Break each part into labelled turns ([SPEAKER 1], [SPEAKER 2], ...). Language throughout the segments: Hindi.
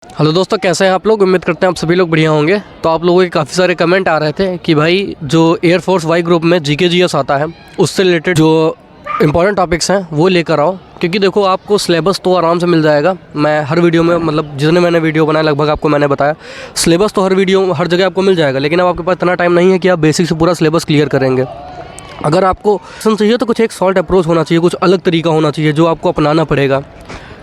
[SPEAKER 1] हेलो दोस्तों, कैसे हैं आप लोग। उम्मीद करते हैं आप सभी लोग बढ़िया होंगे। तो आप लोगों के काफ़ी सारे कमेंट आ रहे थे कि भाई जो एयरफोर्स वाई ग्रुप में जीके जीएस आता है उससे रिलेटेड जो इंपॉर्टेंट टॉपिक्स हैं वो लेकर आओ, क्योंकि देखो आपको सिलेबस तो आराम से मिल जाएगा। मैं हर वीडियो में मतलब जितने मैंने वीडियो बनाया लगभग आपको मैंने बताया, सिलेबस तो हर जगह आपको मिल जाएगा, लेकिन अब आपके पास इतना टाइम नहीं है कि आप बेसिक से पूरा सिलेबस क्लियर करेंगे। अगर आपको चाहिए तो कुछ एक सॉल्ट अप्रोच होना चाहिए, कुछ अलग तरीका होना चाहिए जो आपको अपनाना पड़ेगा,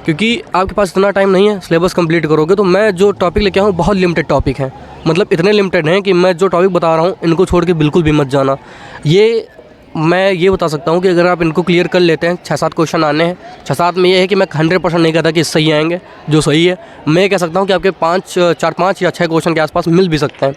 [SPEAKER 1] क्योंकि आपके पास इतना टाइम नहीं है सिलेबस कंप्लीट करोगे। तो मैं जो टॉपिक लेके आया हूँ बहुत लिमिटेड टॉपिक हैं, मतलब इतने लिमिटेड हैं कि मैं जो टॉपिक बता रहा हूँ इनको छोड़ के बिल्कुल भी मत जाना। मैं ये बता सकता हूँ कि अगर आप इनको क्लियर कर लेते हैं, 6-7 क्वेश्चन आने हैं। 6-7 में ये है कि मैं 100% नहीं कहता कि सही आएंगे, जो सही है मैं कह सकता हूँ कि आपके 4-5 या 6 क्वेश्चन के आसपास मिल भी सकते हैं।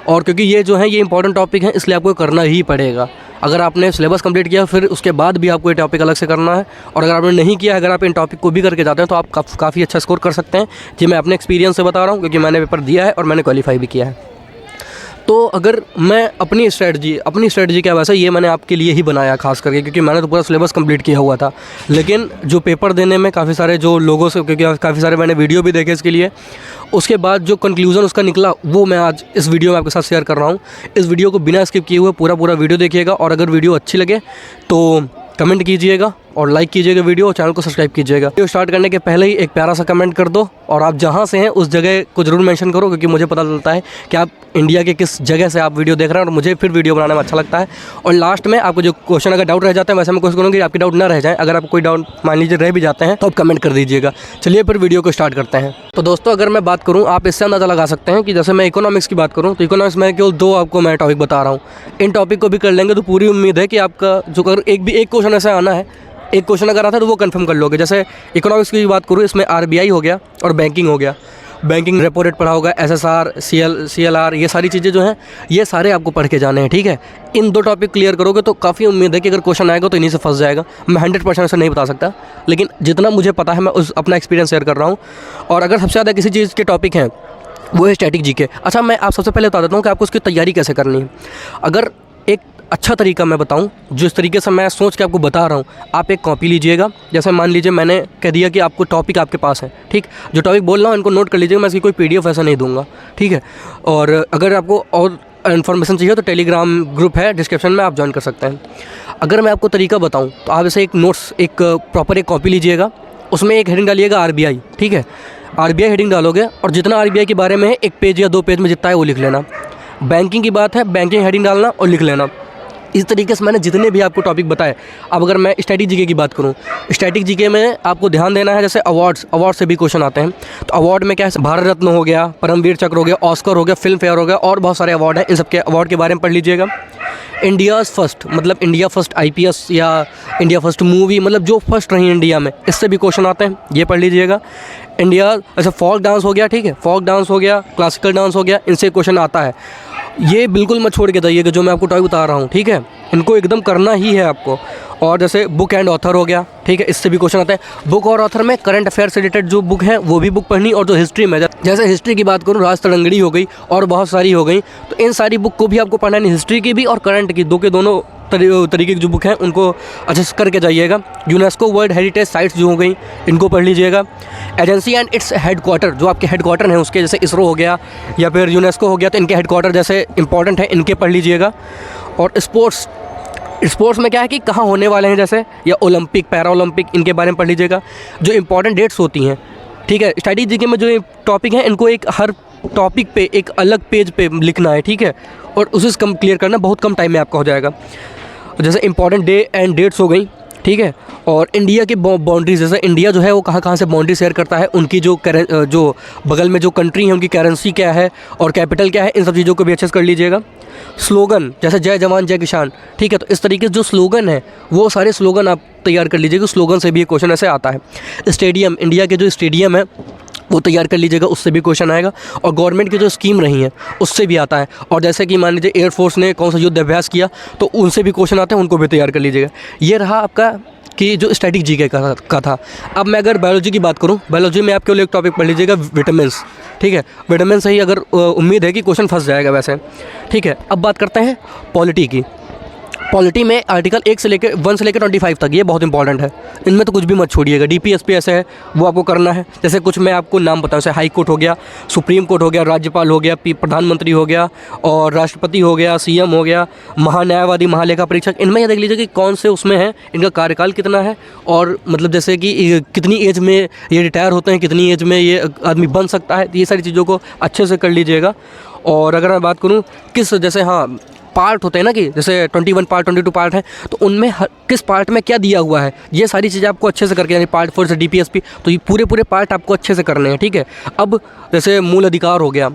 [SPEAKER 1] और क्योंकि ये जो है ये इंपॉर्टेंट टॉपिक है, इसलिए आपको करना ही पड़ेगा। अगर आपने सिलेबस कंप्लीट किया फिर उसके बाद भी आपको ये टॉपिक अलग से करना है, और अगर आपने नहीं किया, अगर आप इन टॉपिक को भी करके जाते हैं तो आप काफ़ी अच्छा स्कोर कर सकते हैं। जी मैं अपने एक्सपीरियंस से बता रहा हूँ, क्योंकि मैंने पेपर दिया है और मैंने क्वालिफाई भी किया है। तो अगर मैं अपनी स्ट्रेटजी क्या, वैसे ये मैंने आपके लिए ही बनाया खास करके, क्योंकि मैंने तो पूरा सिलेबस कंप्लीट किया हुआ था। लेकिन जो पेपर देने में काफ़ी सारे जो लोगों से, क्योंकि काफ़ी सारे मैंने वीडियो भी देखे इसके लिए, उसके बाद जो कंक्लूज़न उसका निकला वो मैं आज इस वीडियो में आपके साथ शेयर कर रहा हूँ। इस वीडियो को बिना स्किप किए हुए पूरा वीडियो देखिएगा, और अगर वीडियो अच्छी लगे तो कमेंट कीजिएगा और लाइक कीजिएगा वीडियो, और चैनल को सब्सक्राइब कीजिएगा। वीडियो स्टार्ट करने के पहले ही एक प्यारा सा कमेंट कर दो, और आप जहां से हैं उस जगह को जरूर मेंशन करो, क्योंकि मुझे पता चलता है कि आप इंडिया के किस जगह से आप वीडियो देख रहे हैं, और मुझे फिर वीडियो बनाने में अच्छा लगता है। और लास्ट में आपको जो क्वेश्चन अगर डाउट रह जाते हैं, वैसे मैं कोशिश करूँगी आपके डाउट ना रह जाए। अगर आपको कोई डाउट मान लीजिए रह भी जाते हैं तो आप कमेंट कर दीजिएगा। चलिए फिर वीडियो को स्टार्ट करते हैं। तो दोस्तों अगर मैं बात करूँ, आप इससे अंदाज़ा लगा सकते हैं कि जैसे मैं इकोनॉमिक्स की बात करूँ तो इकोनॉमिक्स में केवल 2 आपको मैं टॉपिक बता रहा हूँ। इन टॉपिक को भी कर लेंगे तो पूरी उम्मीद है कि आपका जो अगर एक क्वेश्चन ऐसा आना है, एक क्वेश्चन अगर आता है तो वो कंफर्म कर लोगे। जैसे इकोनॉमिक्स की बात करूँ, इसमें आरबीआई हो गया और बैंकिंग हो गया। बैंकिंग रेपो रेट पढ़ा होगा, एसएसआर, सीएलआर, ये सारी चीज़ें जो हैं ये सारे आपको पढ़ के जाने हैं, ठीक है। इन 2 टॉपिक क्लियर करोगे तो काफ़ी उम्मीद है कि अगर क्वेश्चन आएगा तो इन्हीं से फंस जाएगा। मैं 100% ऐसा नहीं बता सकता, लेकिन जितना मुझे पता है मैं अपना एक्सपीरियंस शेयर कर रहा हूँ। और अगर सबसे ज़्यादा किसी चीज़ के टॉपिक हैं वो है स्टैटिक जीके। अच्छा, मैं आप सबसे पहले बता देता हूँ कि आपको उसकी तैयारी कैसे करनी है। अगर एक अच्छा तरीका मैं बताऊं, जिस तरीके से मैं सोच के आपको बता रहा हूं, आप एक कॉपी लीजिएगा। जैसे मान लीजिए मैंने कह दिया कि आपको टॉपिक आपके पास है, ठीक, जो टॉपिक बोल रहा हूं इनको नोट कर लीजिएगा। मैं इसकी कोई पीडीएफ ऐसा नहीं दूंगा, ठीक है। और अगर आपको और इन्फॉर्मेशन चाहिए तो टेलीग्राम ग्रुप है डिस्क्रिप्शन में, आप ज्वाइन कर सकते हैं। अगर मैं आपको तरीका बताऊँ तो आप ऐसे एक प्रॉपर एक कॉपी लीजिएगा, उसमें एक हेडिंग डालिएगा आरबीआई, ठीक है। आरबीआई हेडिंग डालोगे और जितना आरबीआई के बारे में है 1 पेज या 2 पेज में जितना है वो लिख लेना। बैंकिंग की बात है, बैंकिंग हेडिंग डालना और लिख लेना। इस तरीके से मैंने जितने भी आपको टॉपिक बताए। अब अगर मैं स्टैटिक जीके की बात करूं, स्टैटिक जीके में आपको ध्यान देना है, जैसे अवार्ड से भी क्वेश्चन आते हैं। तो अवार्ड में क्या है, भारत रत्न हो गया, परमवीर चक्र हो गया, ऑस्कर हो गया, फिल्म फेयर हो गया, और बहुत सारे अवार्ड हैं। इन सब के अवार्ड के बारे में पढ़ लीजिएगा। इंडियाज़ फर्स्ट, मतलब इंडिया फर्स्ट आईपीएस या इंडिया फर्स्ट मूवी, मतलब जो फर्स्ट रही इंडिया में, इससे भी क्वेश्चन आते हैं, ये पढ़ लीजिएगा। इंडिया, अच्छा फोक डांस हो गया, ठीक है, फोक डांस हो गया, क्लासिकल डांस हो गया, इनसे क्वेश्चन आता है। ये बिल्कुल मत छोड़ के जाइएगा जो मैं आपको टॉपिक बता रहा हूँ, ठीक है। इनको एकदम करना ही है आपको। और जैसे बुक एंड ऑथर हो गया, ठीक है, इससे भी क्वेश्चन आता है। बुक और ऑथर में करंट अफेयर से रिलेटेड जो बुक है वो भी बुक पढ़नी, और जो हिस्ट्री में, जैसे हिस्ट्री की बात करूँ, राज तरंगड़ी हो गई और बहुत सारी हो गई, तो इन सारी बुक को भी आपको पढ़ना है, हिस्ट्री की भी और करंट की, दोनों तरीके की जो बुक हैं उनको अच्छे से करके जाइएगा। यूनेस्को वर्ल्ड हेरिटेज साइट्स जो हो गई इनको पढ़ लीजिएगा। एजेंसी एंड इट्स हेडक्वार्टर, जो आपके हेडक्वार्टर हैं उसके, जैसे इसरो हो गया या फिर यूनेस्को हो गया, तो इनके हेडक्वार्टर जैसे इंपॉर्टेंट है, इनके पढ़ लीजिएगा। और स्पोर्ट्स में क्या है कि कहाँ होने वाले हैं, जैसे या ओलंपिक, पैरा ओलंपिक, इनके बारे में पढ़ लीजिएगा। जो इंपॉर्टेंट डेट्स होती हैं, ठीक है। स्टडी जीके में जो टॉपिक हैं इनको एक हर टॉपिक पे एक अलग पेज पे लिखना है, ठीक है, और उसे कम क्लियर करना बहुत कम टाइम में आपका हो जाएगा। जैसे इंपॉर्टेंट डे एंड डेट्स हो गई, ठीक है। और इंडिया की बाउंड्रीज, जैसे इंडिया जो है वो कहाँ से बाउंड्री शेयर करता है, उनकी जो बगल में जो कंट्री है उनकी करेंसी क्या है और कैपिटल क्या है, इन सब चीज़ों को भी अच्छे से कर लीजिएगा। स्लोगन, जैसे जय जवान जय किसान, ठीक है, तो इस तरीके से जो स्लोगन है वो सारे स्लोगन आप तैयार कर लीजिएगा। स्लोगन से भी ये क्वेश्चन ऐसे आता है। स्टेडियम, इंडिया के जो स्टेडियम है वो तैयार कर लीजिएगा, उससे भी क्वेश्चन आएगा। और गवर्नमेंट की जो स्कीम रही है उससे भी आता है। और जैसे कि मान लीजिए एयरफोर्स ने कौन सा युद्ध अभ्यास किया तो उनसे भी क्वेश्चन आते हैं, उनको भी तैयार कर लीजिएगा। ये रहा आपका कि जो स्टैटिक जीके का था। अब मैं अगर बायोलॉजी की बात करूं, बायोलॉजी में आप केवल एक टॉपिक पढ़ लीजिएगा, विटामिन्स, ठीक है। विटामिन से ही अगर उम्मीद है कि क्वेश्चन फंस जाएगा वैसे, ठीक है। अब बात करते हैं पॉलिटी की। पॉलिटी में आर्टिकल 1 से लेकर 25 तक, ये बहुत इंपॉर्टेंट है, इनमें तो कुछ भी मत छोड़िएगा। डीपीएसपी ऐसे है वो आपको करना है। जैसे कुछ मैं आपको नाम बताऊँ, जैसे हाई कोर्ट हो गया, सुप्रीम कोर्ट हो गया, राज्यपाल हो गया, प्रधानमंत्री हो गया, और राष्ट्रपति हो गया, सीएम हो गया, महान्यायवादी, महालेखा परीक्षक। इनमें ये देख लीजिए कि कौन से उसमें है, इनका कार्यकाल कितना है, और मतलब जैसे कि कितनी एज में ये रिटायर होते हैं, कितनी एज में ये आदमी बन सकता है। ये सारी चीज़ों को अच्छे से कर लीजिएगा। और अगर मैं बात करूँ किस, जैसे हाँ पार्ट होते हैं ना, कि जैसे 21 पार्ट 22 पार्ट हैं, तो उनमें किस पार्ट में क्या दिया हुआ है, ये सारी चीज़ें आपको अच्छे से करके, यानी पार्ट 4 से डीपीएसपी, तो ये पूरे पार्ट आपको अच्छे से करने हैं, ठीक है। अब जैसे मूल अधिकार हो गया,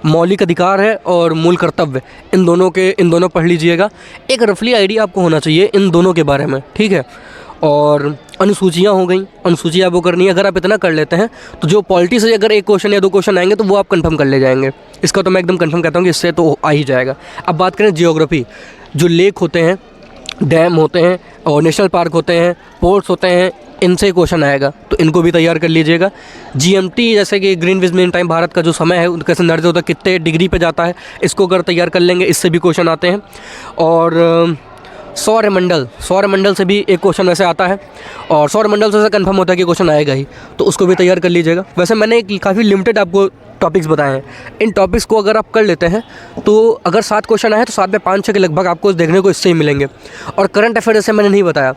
[SPEAKER 1] मौलिक अधिकार है और मूल कर्तव्य, इन दोनों पढ़ लीजिएगा। एक रफली आइडिया आपको होना चाहिए इन दोनों के बारे में, ठीक है। और अनुसूचियाँ हो गई, अनुसूची आपको करनी है। अगर आप इतना कर लेते हैं तो जो पॉलिटी से अगर 1 क्वेश्चन या 2 क्वेश्चन आएंगे तो वो आप कंफर्म कर ले जाएंगे। इसका तो मैं एकदम कंफर्म कहता हूँ कि इससे तो आ ही जाएगा। अब बात करें जियोग्राफी, जो लेक होते हैं, डैम होते हैं, और नेशनल पार्क होते हैं, पोर्ट्स होते हैं, इनसे क्वेश्चन आएगा, तो इनको भी तैयार कर लीजिएगा। जीएमटी जैसे कि ग्रीनविच मीन टाइम, भारत का जो समय है उनका संदर्भ होता है, कितने डिग्री पे जाता है, इसको अगर तैयार कर लेंगे इससे भी क्वेश्चन आते हैं। और सौरमंडल से भी एक क्वेश्चन वैसे आता है, और सौरमंडल से कंफर्म होता है कि क्वेश्चन आएगा ही, तो उसको भी तैयार कर लीजिएगा। वैसे मैंने काफ़ी लिमिटेड आपको टॉपिक्स बताए हैं। इन टॉपिक्स को अगर आप कर लेते हैं तो अगर 7 क्वेश्चन आए तो 7 में 5-6 के लगभग आपको देखने को इससे ही मिलेंगे। और करंट अफेयर जैसे मैंने नहीं बताया,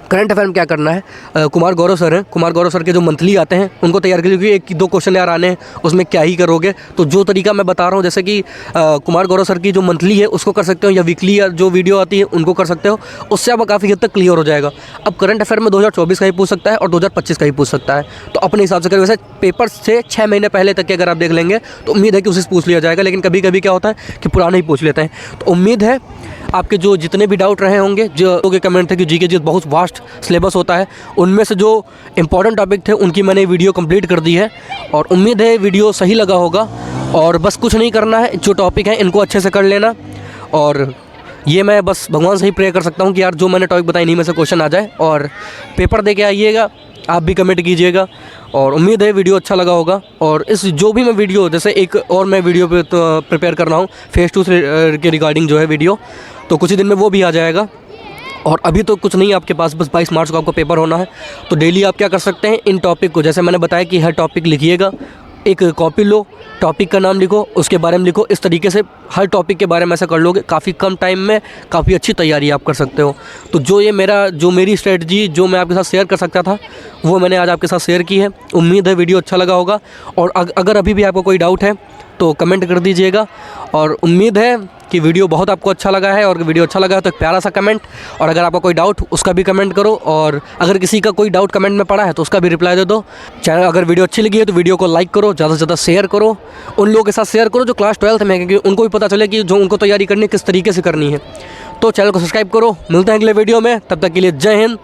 [SPEAKER 1] करंट अफेयर में क्या करना है, कुमार गौरव सर हैं, कुमार गौरव सर के जो मंथली आते हैं उनको तैयार कीजिए, क्योंकि 1-2 क्वेश्चन यार आने हैं, उसमें क्या ही करोगे। तो जो तरीका मैं बता रहा हूँ, जैसे कि कुमार गौरव सर की जो मंथली है उसको कर सकते हो, या वीकली या जो वीडियो आती है उनको कर सकते हो, उससे आप काफ़ी हद तक क्लियर हो जाएगा। अब करंट अफेयर में 2024 का ही पूछ सकता है और 2025 का ही पूछ सकता है, तो अपने हिसाब से करें। वैसे पेपर से 6 महीने पहले तक के अगर आप देख लेंगे तो उम्मीद है कि उससे पूछ लिया जाएगा, लेकिन कभी कभी क्या होता है कि पुराने ही पूछ लेते हैं। तो उम्मीद है आपके जो जितने भी डाउट रहे होंगे, जो के कमेंट थे कि जीके जी बहुत वास्ट सिलेबस होता है, उनमें से जो इंपॉर्टेंट टॉपिक थे उनकी मैंने वीडियो कंप्लीट कर दी है, और उम्मीद है वीडियो सही लगा होगा। और बस कुछ नहीं करना है, जो टॉपिक है इनको अच्छे से कर लेना, और ये मैं बस भगवान से ही प्रे कर सकता हूँ कि यार जो मैंने टॉपिक बताई इन्हीं में से क्वेश्चन आ जाए, और पेपर दे के आइएगा। आप भी कमेंट कीजिएगा, और उम्मीद है वीडियो अच्छा लगा होगा। और इस जो भी मैं वीडियो, जैसे एक और मैं वीडियो पे तो प्रिपेयर कर रहा हूँ फेज़ 2 के रिगार्डिंग जो है वीडियो, तो कुछ ही दिन में वो भी आ जाएगा। और अभी तो कुछ नहीं आपके पास, बस 22 मार्च को आपको पेपर होना है। तो डेली आप क्या कर सकते हैं, इन टॉपिक को, जैसे मैंने बताया कि हर टॉपिक लिखिएगा, एक कॉपी लो, टॉपिक का नाम लिखो, उसके बारे में लिखो। इस तरीके से हर टॉपिक के बारे में ऐसा कर लोगे, काफ़ी कम टाइम में काफ़ी अच्छी तैयारी आप कर सकते हो। तो जो मेरी स्ट्रेटजी जो मैं आपके साथ शेयर कर सकता था, वो मैंने आज आपके साथ शेयर की है। उम्मीद है वीडियो अच्छा लगा होगा, और अगर अभी भी आपको कोई डाउट है तो कमेंट कर दीजिएगा। और उम्मीद है कि वीडियो बहुत आपको अच्छा लगा है, और वीडियो अच्छा लगा है तो एक प्यारा सा कमेंट, और अगर आपका कोई डाउट उसका भी कमेंट करो, और अगर किसी का कोई डाउट कमेंट में पड़ा है तो उसका भी रिप्लाई दे दो। चैनल अगर वीडियो अच्छी लगी है तो वीडियो को लाइक करो, ज़्यादा से ज़्यादा शेयर करो, उन लोगों के साथ शेयर करो जो क्लास 12th में है, क्योंकि उनको भी पता चले कि जो उनको तैयारी करनी है किस तरीके से करनी है। तो चैनल को सब्सक्राइब करो। मिलते हैं अगले वीडियो में, तब तक के लिए जय हिंद।